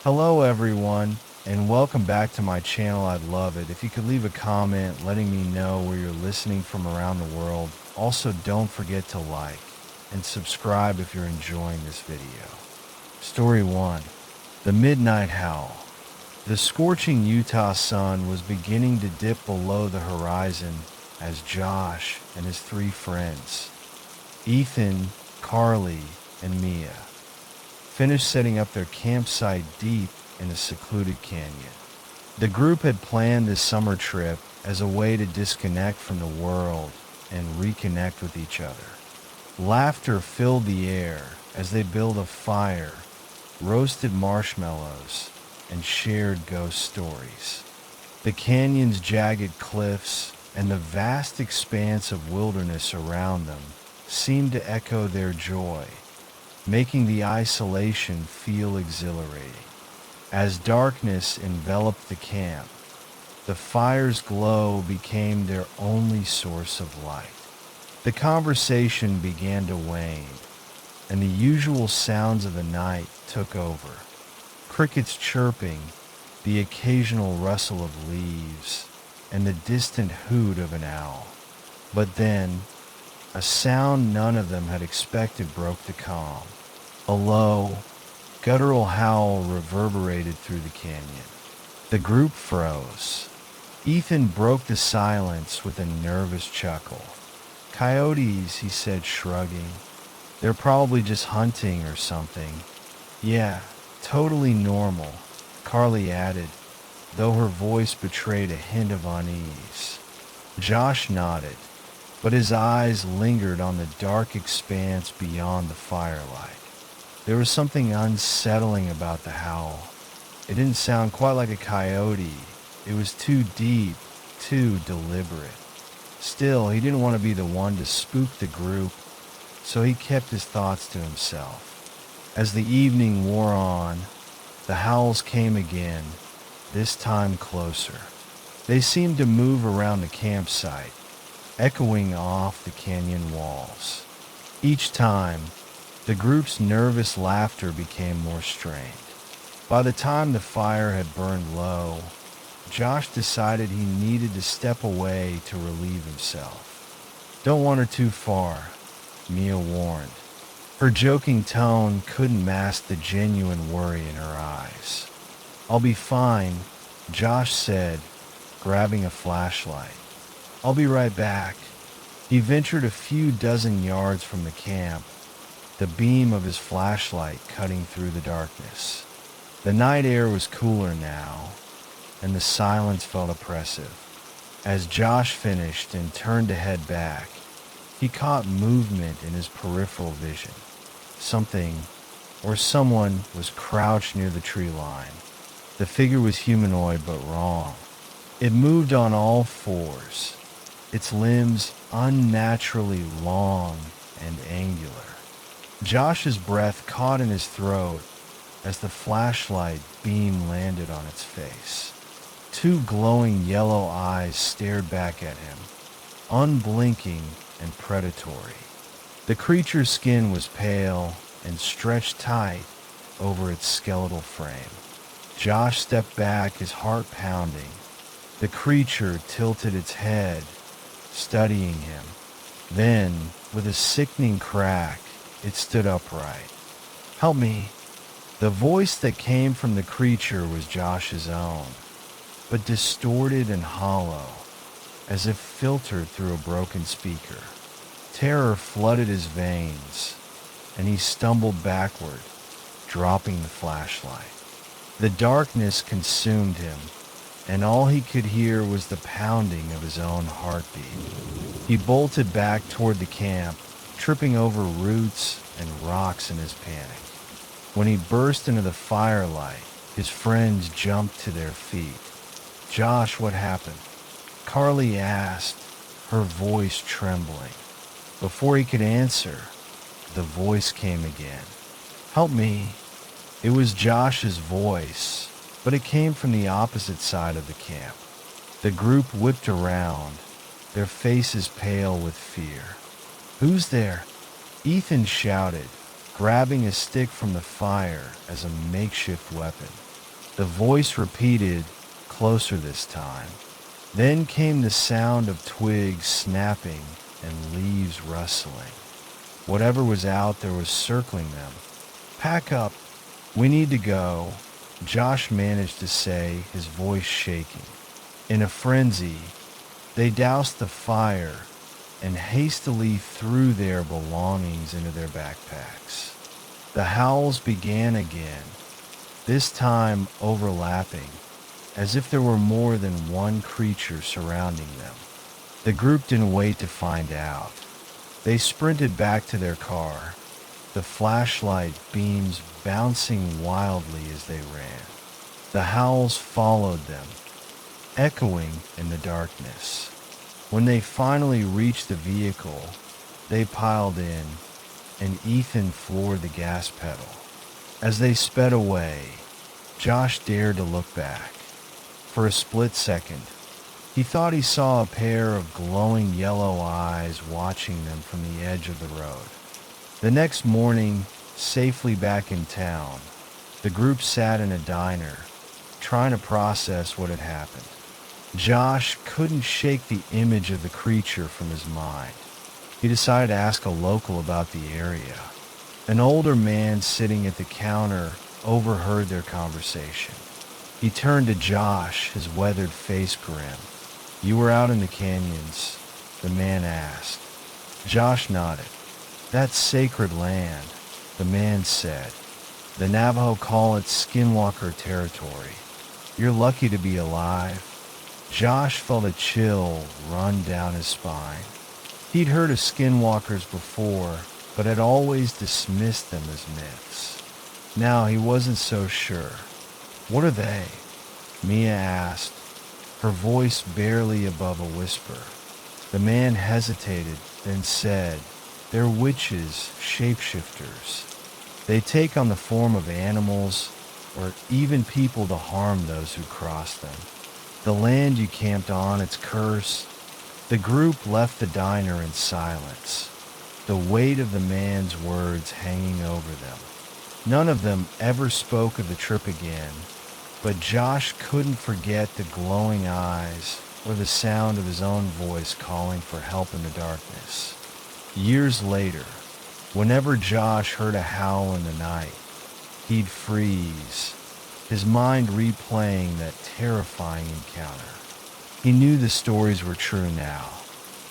Hello everyone, and welcome back to my channel. I'd love it if you could leave a comment letting me know where you're listening from around the world. Also, don't forget to like and subscribe if you're enjoying this video. Story 1. The Midnight Howl. The scorching Utah sun was beginning to dip below the horizon as Josh and his three friends, Ethan, Carly, and Mia, finished setting up their campsite deep in a secluded canyon. The group had planned this summer trip as a way to disconnect from the world and reconnect with each other. Laughter filled the air as they built a fire, roasted marshmallows, and shared ghost stories. The canyon's jagged cliffs and the vast expanse of wilderness around them seemed to echo their joy, making the isolation feel exhilarating. As darkness enveloped the camp, the fire's glow became their only source of light. The conversation began to wane, and the usual sounds of the night took over. Crickets chirping, the occasional rustle of leaves, and the distant hoot of an owl. But then, a sound none of them had expected broke the calm. A low, guttural howl reverberated through the canyon. The group froze. Ethan broke the silence with a nervous chuckle. "Coyotes," he said, shrugging. "They're probably just hunting or something." "Yeah, totally normal," Carly added, though her voice betrayed a hint of unease. Josh nodded, but his eyes lingered on the dark expanse beyond the firelight. There was something unsettling about the howl. It didn't sound quite like a coyote. It was too deep, too deliberate. Still, he didn't want to be the one to spook the group, so he kept his thoughts to himself. As the evening wore on, the howls came again, this time closer. They seemed to move around the campsite, echoing off the canyon walls. Each time, the group's nervous laughter became more strained. By the time the fire had burned low, Josh decided he needed to step away to relieve himself. "Don't wander too far," Mia warned. Her joking tone couldn't mask the genuine worry in her eyes. "I'll be fine," Josh said, grabbing a flashlight. "I'll be right back." He ventured a few dozen yards from the camp, the beam of his flashlight cutting through the darkness. The night air was cooler now, and the silence felt oppressive. As Josh finished and turned to head back, he caught movement in his peripheral vision. Something, or someone, was crouched near the tree line. The figure was humanoid but wrong. It moved on all fours, its limbs unnaturally long and angular. Josh's breath caught in his throat as the flashlight beam landed on its face. Two glowing yellow eyes stared back at him, unblinking and predatory. The creature's skin was pale and stretched tight over its skeletal frame. Josh stepped back, his heart pounding. The creature tilted its head, studying him. Then, with a sickening crack, it stood upright. "Help me." The voice that came from the creature was Josh's own, but distorted and hollow, as if filtered through a broken speaker. Terror flooded his veins, and he stumbled backward, dropping the flashlight. The darkness consumed him, and all he could hear was the pounding of his own heartbeat. He bolted back toward the camp, tripping over roots and rocks in his panic. When he burst into the firelight, his friends jumped to their feet. "Josh, what happened?" Carly asked, her voice trembling. Before he could answer, the voice came again. "Help me." It was Josh's voice, but it came from the opposite side of the camp. The group whipped around, their faces pale with fear. "Who's there?" Ethan shouted, grabbing a stick from the fire as a makeshift weapon. The voice repeated, closer this time. Then came the sound of twigs snapping and leaves rustling. Whatever was out there was circling them. "Pack up. We need to go," Josh managed to say, his voice shaking. In a frenzy, they doused the fire and hastily threw their belongings into their backpacks. The howls began again, this time overlapping, as if there were more than one creature surrounding them. The group didn't wait to find out. They sprinted back to their car, the flashlight beams bouncing wildly as they ran. The howls followed them, echoing in the darkness. When they finally reached the vehicle, they piled in, and Ethan floored the gas pedal. As they sped away, Josh dared to look back. For a split second, he thought he saw a pair of glowing yellow eyes watching them from the edge of the road. The next morning, safely back in town, the group sat in a diner, trying to process what had happened. Josh couldn't shake the image of the creature from his mind. He decided to ask a local about the area. An older man sitting at the counter overheard their conversation. He turned to Josh, his weathered face grim. "You were out in the canyons?" the man asked. Josh nodded. "That's sacred land," the man said. "The Navajo call it Skinwalker territory. You're lucky to be alive." Josh felt a chill run down his spine. He'd heard of skinwalkers before, but had always dismissed them as myths. Now he wasn't so sure. "What are they?" Mia asked, her voice barely above a whisper. The man hesitated, then said, "They're witches, shapeshifters. They take on the form of animals or even people to harm those who cross them. The land you camped on, it's cursed." The group left the diner in silence, the weight of the man's words hanging over them. None of them ever spoke of the trip again, but Josh couldn't forget the glowing eyes or the sound of his own voice calling for help in the darkness. Years later, whenever Josh heard a howl in the night, he'd freeze, his mind replaying that terrifying encounter. He knew the stories were true now.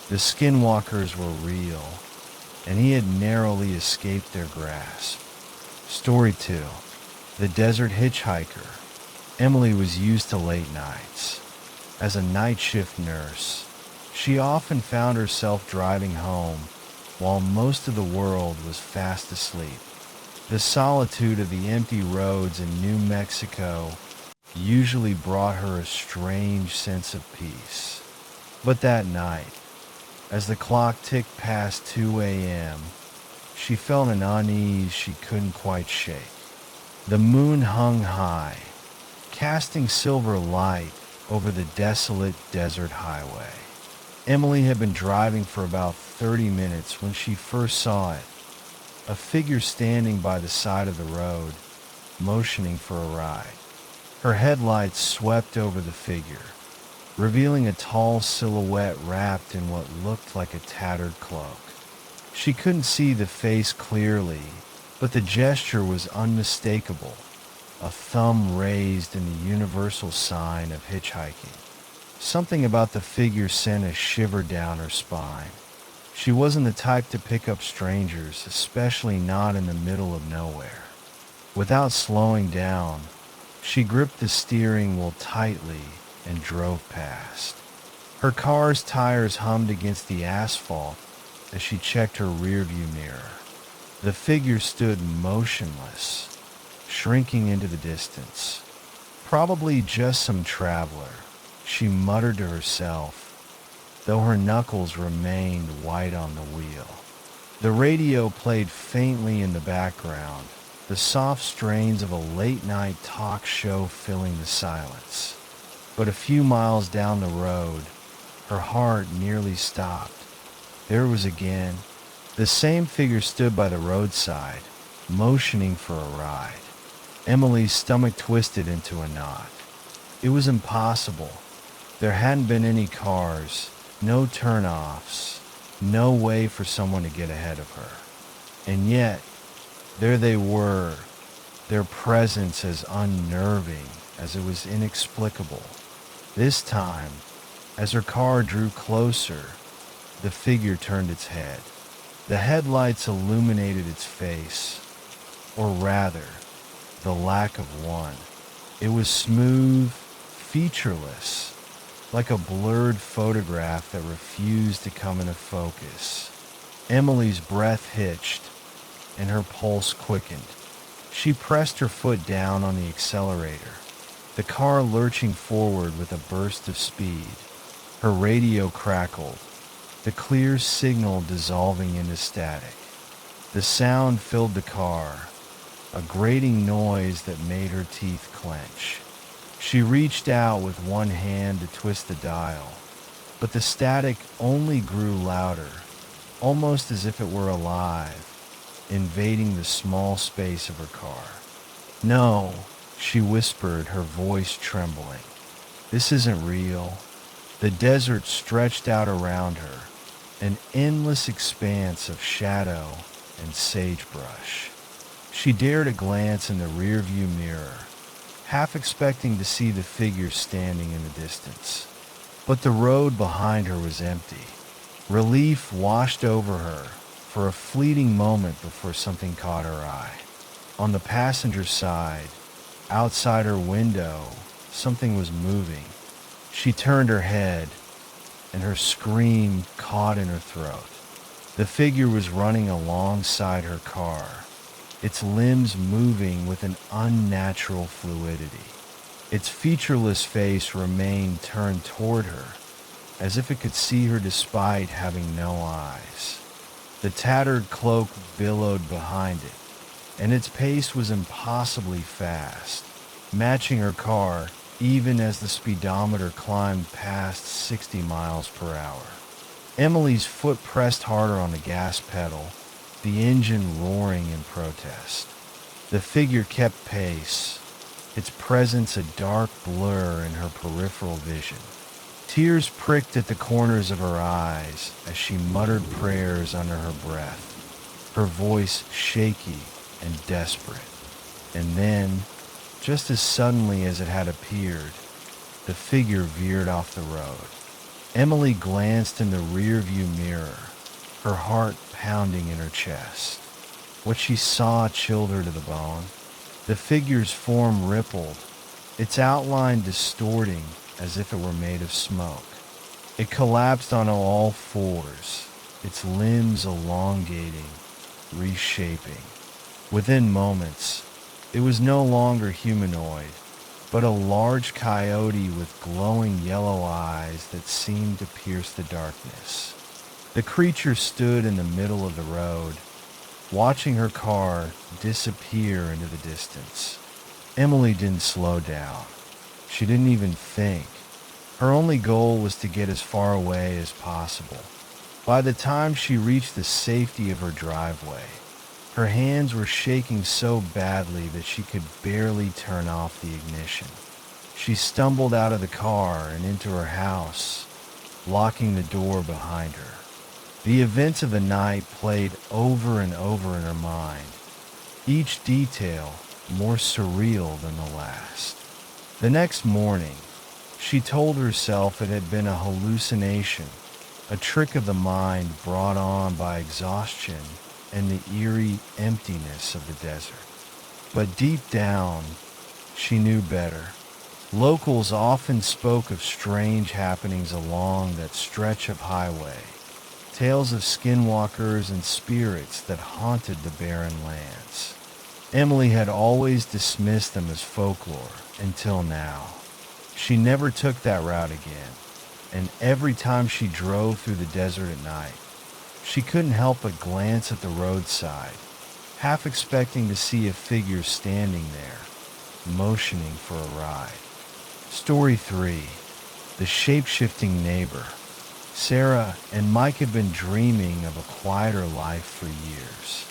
The skinwalkers were real, and he had narrowly escaped their grasp. Story 2. The Desert Hitchhiker. Emily was used to late nights. As a night shift nurse, she often found herself driving home while most of the world was fast asleep. The solitude of the empty roads in New Mexico usually brought her a strange sense of peace. But that night, as the clock ticked past 2 a.m., she felt an unease she couldn't quite shake. The moon hung high, casting silver light over the desolate desert highway. Emily had been driving for about 30 minutes when she first saw it, a figure standing by the side of the road, motioning for a ride. Her headlights swept over the figure, revealing a tall silhouette wrapped in what looked like a tattered cloak. She couldn't see the face clearly, but the gesture was unmistakable, a thumb raised in the universal sign of hitchhiking. Something about the figure sent a shiver down her spine. She wasn't the type to pick up strangers, especially not in the middle of nowhere. Without slowing down, she gripped the steering wheel tightly and drove past. Her car's tires hummed against the asphalt as she checked her rearview mirror. The figure stood motionless, shrinking into the distance. Probably just some traveler, she muttered to herself, though her knuckles remained white on the wheel. The radio played faintly in the background, the soft strains of a late-night talk show filling the silence. But a few miles down the road, her heart nearly stopped. There it was again. The same figure stood by the roadside, motioning for a ride. Emily's stomach twisted into a knot. It was impossible. There hadn't been any cars, no turnoffs, no way for someone to get ahead of her. And yet, there they were, their presence as unnerving as it was inexplicable. This time, as her car drew closer, the figure turned its head. The headlights illuminated its face, or rather, the lack of one. It was smooth, featureless, like a blurred photograph that refused to come into focus. Emily's breath hitched, and her pulse quickened. She pressed her foot down on the accelerator, the car lurching forward with a burst of speed. Her radio crackled, the clear signal dissolving into static. The sound filled the car, a grating noise that made her teeth clench. She reached out with one hand to twist the dial, but the static only grew louder, almost as if it were alive, invading the small space of her car. "No," she whispered, her voice trembling. "This isn't real." The desert stretched out around her, an endless expanse of shadow and sagebrush. She dared a glance in the rearview mirror, half expecting to see the figure standing in the distance. But the road behind her was empty. Relief washed over her for a fleeting moment before something caught her eye. On the passenger side, outside her window, something was moving. She turned her head, and her scream caught in her throat. The figure was running alongside her car, its limbs moving with an unnatural fluidity. Its featureless face remained turned toward her, as if it could see her despite having no eyes. The tattered cloak billowed behind it, and its pace was impossibly fast, matching her car even as the speedometer climbed past 60 miles per hour. Emily's foot pressed harder on the gas pedal, the engine roaring in protest. The figure kept pace, its presence a dark blur in her peripheral vision. Tears pricked at the corners of her eyes as she muttered prayers under her breath, her voice shaky and desperate. And then, just as suddenly as it had appeared, the figure veered off the road. Emily glanced in the rearview mirror, her heart pounding in her chest. What she saw chilled her to the bone. The figure's form rippled, its outline distorting as if it were made of smoke. It collapsed on all fours, its limbs elongating, reshaping. Within moments, it was no longer humanoid, but a large coyote with glowing yellow eyes that seemed to pierce the darkness. The creature stood in the middle of the road, watching her car disappear into the distance. Emily didn't slow down. She didn't even think. Her only goal was to get as far away as possible. By the time she reached the safety of her driveway, her hands were shaking so badly that she could barely turn off the ignition. She stumbled out of the car and into her house, locking the door behind her. The events of the night played over and over in her mind, each detail more surreal than the last. The next morning, she told herself it had been a hallucination, a trick of the mind brought on by exhaustion and the eerie emptiness of the desert. But deep down, she knew better. Locals often spoke of strange happenings along that stretch of highway, tales of skinwalkers and spirits that haunted the barren lands. Emily had always dismissed them as folklore until now. She never took that route again, and every time she drove through the desert at night, she couldn't help but glance at the roadside, half expecting to see a figure standing there, motioning for a ride. Story 3. The Shape-Shifting Neighbor. Sarah and Mike had been dreaming of a quieter life for years.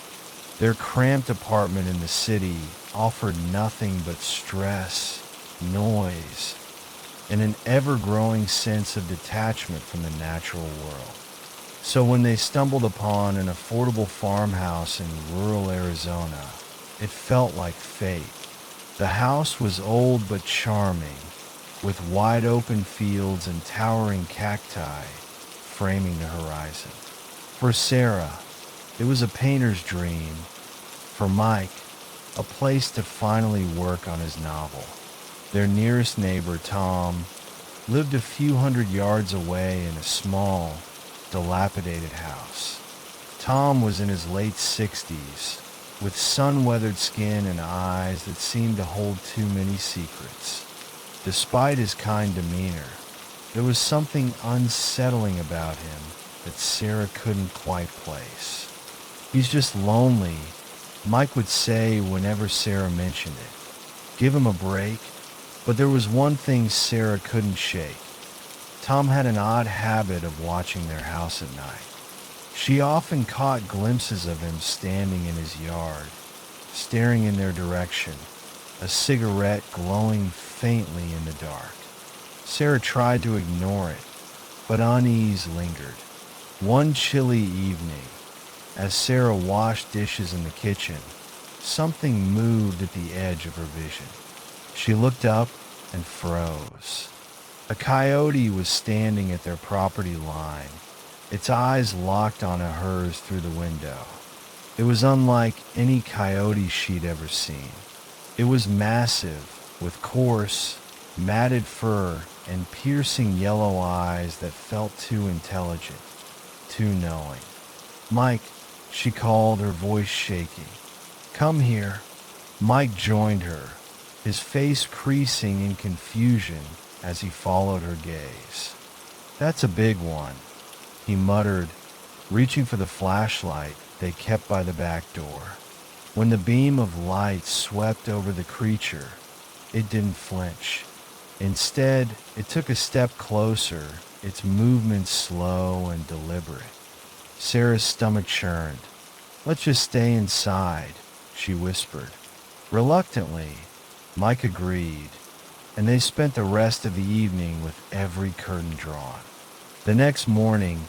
Their cramped apartment in the city offered nothing but stress, noise, and an ever-growing sense of detachment from the natural world. So when they stumbled upon an affordable farmhouse in rural Arizona, it felt like fate. The house was old but charming, with wide-open fields and towering cacti framing the horizon. For Sarah, it was a painter's dream. For Mike, a place to finally work on his novel. Their nearest neighbor, Tom, lived a few hundred yards away in a small, dilapidated house. Tom was in his late 60s, with sun-weathered skin and eyes that seemed to hold too many secrets. Despite his kind demeanor, there was something unsettling about him that Sarah couldn't quite place. "He's just lonely," Mike would say whenever Sarah mentioned it. Give him a break. But there was one thing Sarah couldn't shake. Tom had an odd habit of watching their house at night. She often caught glimpses of him standing in his yard, staring in their direction, a cigarette glowing faintly in the dark. Sarah tried to ignore it, but unease lingered. One chilly evening, as Sarah washed dishes in the kitchen, something moved at the edge of her vision. She looked up and froze. A coyote was standing at their property line, its eyes locked onto hers through the window. It was unlike any coyote she'd ever seen. It was massive, with coarse, matted fur and piercing yellow eyes that felt too intelligent, too knowing. "Mike," she called, her voice shaking. "Come here." Mike joined her, his face creasing in confusion as he followed her gaze. "That's a big one," he muttered, reaching for the flashlight they kept by the back door. When the beam of light swept over the creature, it didn't flinch. Instead, it took a step closer, its movements slow and deliberate. Sarah's stomach churned. "Let's just stay inside," she whispered. Reluctantly, Mike agreed, and they spent the rest of the evening with every curtain drawn. The next morning,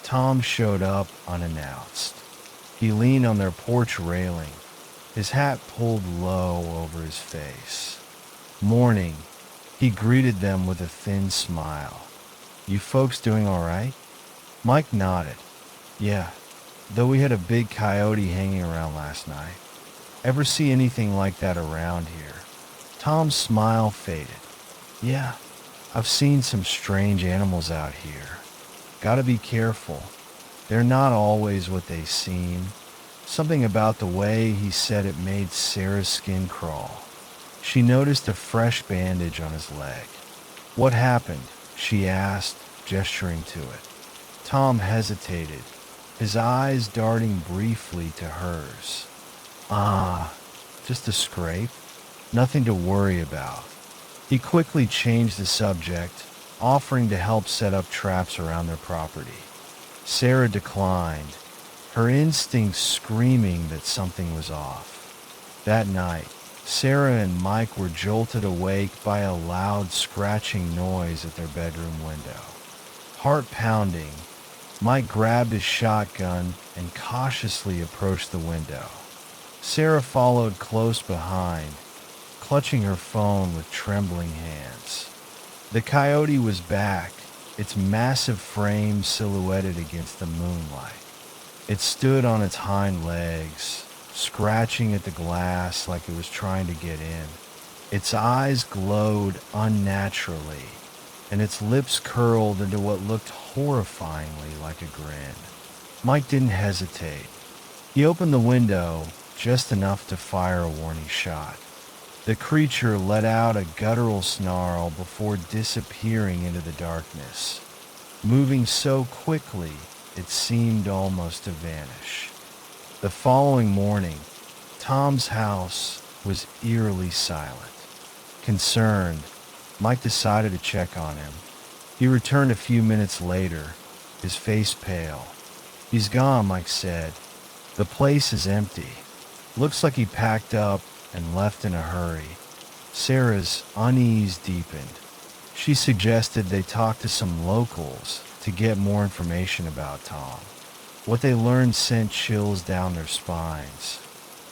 Tom showed up unannounced. He leaned on their porch railing, his hat pulled low over his face. "Morning," he greeted them with a thin smile. "You folks doing all right?" Mike nodded. "Yeah, though we had a big coyote hanging around last night. Ever see anything like that around here?" Tom's smile faded. "Yeah, I've seen some strange animals out here. Gotta be careful. They're not always what they seem." Something about the way he said it made Sarah's skin crawl. She noticed a fresh bandage on his leg. "What happened?" she asked, gesturing to it. Tom hesitated, his eyes darting briefly to hers. Just a scrape. Nothing to worry about." He quickly changed the subject, offering to help set up traps around their property. Sarah declined, her instincts screaming that something was off. That night, Sarah and Mike were jolted awake by a loud scratching noise at their bedroom window. Heart pounding, Mike grabbed his shotgun and cautiously approached the window. Sarah followed close behind, clutching her phone with trembling hands. The coyote was back, its massive frame silhouetted against the moonlight. It stood on its hind legs, scratching at the glass like it was trying to get in. Its eyes glowed unnaturally, and its lips curled into what looked horrifyingly like a grin. Mike didn't hesitate. He opened the window just enough to fire a warning shot. The creature let out a guttural snarl before disappearing into the darkness, moving so quickly it seemed almost to vanish. The following morning, Tom's house was eerily silent. Concerned, Mike decided to check on him. He returned a few minutes later, his face pale. "He's gone," Mike said. "The place is empty. Looks like he packed up and left in a hurry. Sarah's unease deepened. She suggested they talk to some locals to get more information about Tom. What they learned sent chills down their spines.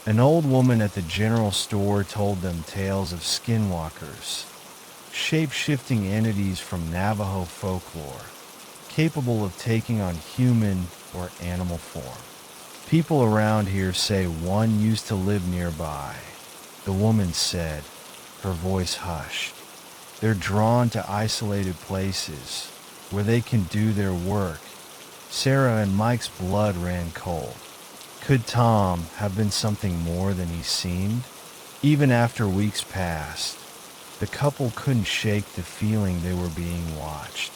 An old woman at the general store told them tales of skinwalkers, shape-shifting entities from Navajo folklore, capable of taking on human or animal form. People around here say one used to live nearby, the woman said, her voice hushed. They're drawn to isolated places where they can do their work. Sarah and Mike's blood ran cold. Could Tom have been something more than he seemed? Even after weeks passed, the couple couldn't shake the feeling they were being watched.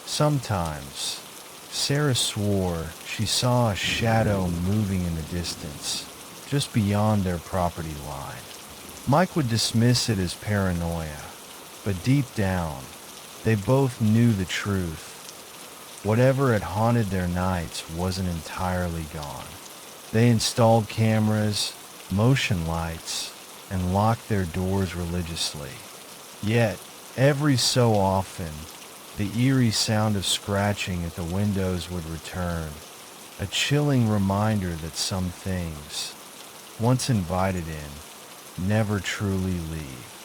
Sometimes, Sarah swore she saw a shadow moving in the distance, just beyond their property line. Mike would dismiss it as paranoia, but deep down, they both knew the truth. Whatever had haunted their nights wasn't entirely gone. They installed cameras, motion lights, and locked their doors religiously. Yet, every so often, the eerie sound of scratching at the windows would return, a chilling reminder that some things, once invited in, never truly leave.